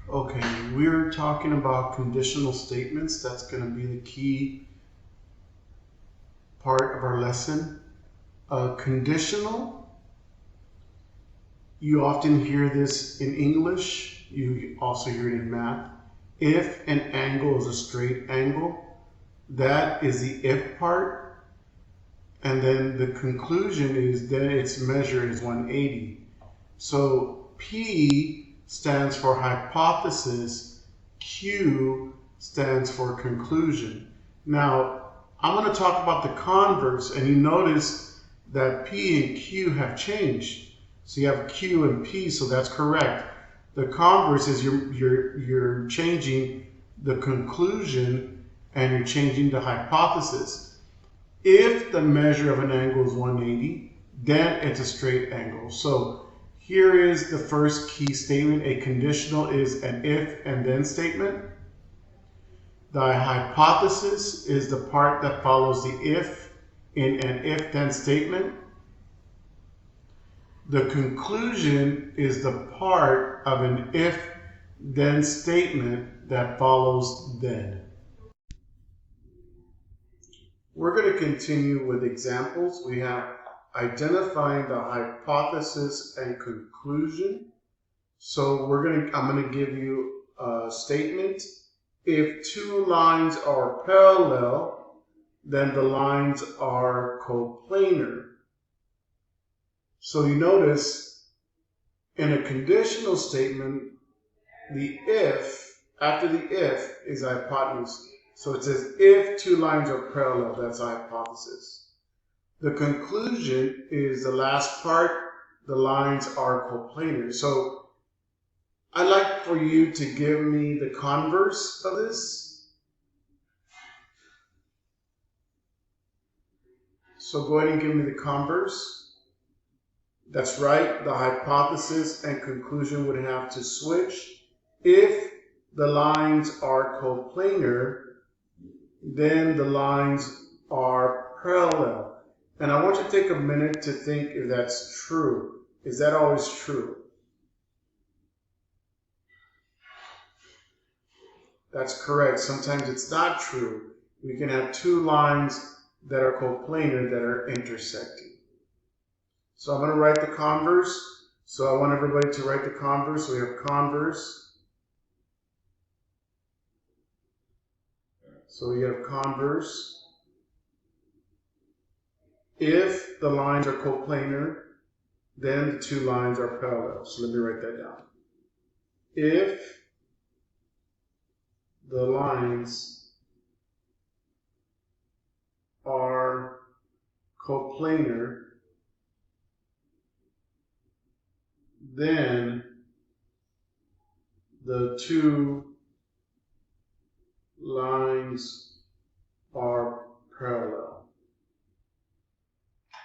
Okay, we're talking about conditional statements. That's going to be the key part of our lesson. Conditional, you often hear this in English. You also hear it in math. If an angle is a straight angle, that is the if part. And then the conclusion is then its measure is 180. So P stands for hypothesis, Q stands for conclusion. Now, I'm going to talk about the converse, and you notice that P and Q have changed. So you have Q and P, so that's correct. The converse is you're changing the conclusion and you're changing the hypothesis. If the measure of an angle is 180, then it's a straight angle. So here is the first key statement. A conditional is an if and then statement. The hypothesis is the part that follows the if in an if then statement. The conclusion is the part of an if then statement that follows then. We're going to continue with examples. We have identifying the hypothesis and conclusion. So I'm going to give you a statement. If two lines are parallel, then the lines are coplanar. So you notice in a conditional statement, the if, after the if is hypotenuse. So it says if two lines are parallel, that's a hypothesis. The conclusion is the last part, the lines are coplanar. So I'd like for you to give me the converse of this. So go ahead and give me the converse. That's right, the hypothesis and conclusion would have to switch. If the lines are coplanar, then the lines are parallel. And I want you to take a minute to think if that's true. Is that always true? That's correct. Sometimes it's not true. We can have two lines that are coplanar that are intersecting. So I'm going to write the converse. So I want everybody to write the converse. So we have converse. So we have converse. If the lines are coplanar, then the two lines are parallel. So let me write that down. If the lines are coplanar, then the two lines are parallel.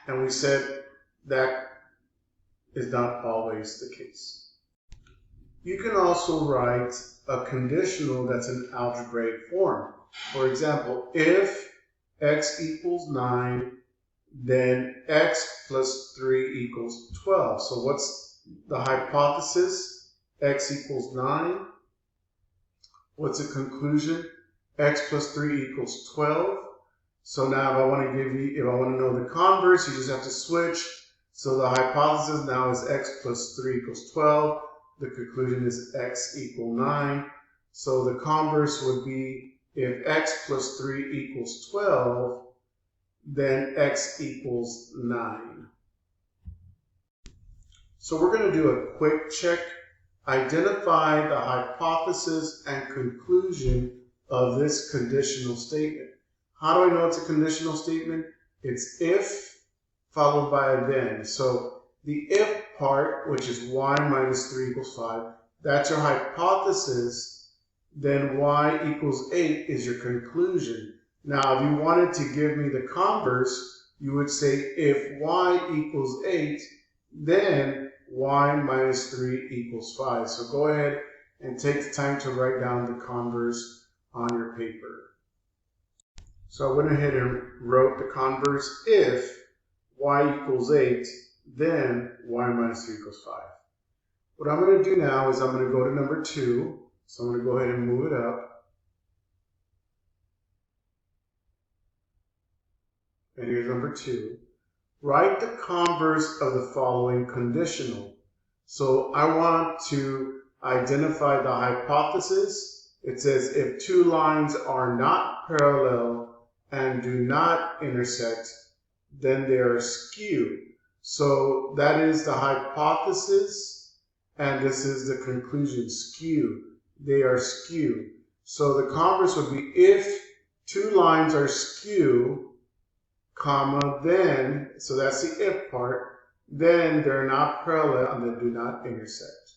And we said that is not always the case. You can also write a conditional that's in algebraic form. For example, if x equals 9, then x plus 3 equals 12. So what's the hypothesis? X equals 9. What's the conclusion? X plus 3 equals 12. So now if I want to know the converse, you just have to switch. So the hypothesis now is x plus 3 equals 12. The conclusion is x equals 9. So the converse would be if x plus 3 equals 12, then x equals 9. So we're going to do a quick check. Identify the hypothesis and conclusion of this conditional statement. How do I know it's a conditional statement? It's if followed by a then. So the if part, which is y minus 3 equals 5, that's your hypothesis. Then y equals 8 is your conclusion. Now, if you wanted to give me the converse, you would say if y equals 8, then y minus 3 equals 5. So go ahead and take the time to write down the converse on your paper. So I went ahead and wrote the converse. If y equals 8, then y minus 3 equals 5. What I'm going to do now is I'm going to go to number 2. So I'm going to go ahead and move it up. And here's number 2. Write the converse of the following conditional. So I want to identify the hypothesis. It says if two lines are not parallel and do not intersect, then they are skew. So that is the hypothesis, and this is the conclusion, skew. They are skew. So the converse would be if two lines are skew, comma, then, so that's the if part, then they're not parallel and they do not intersect.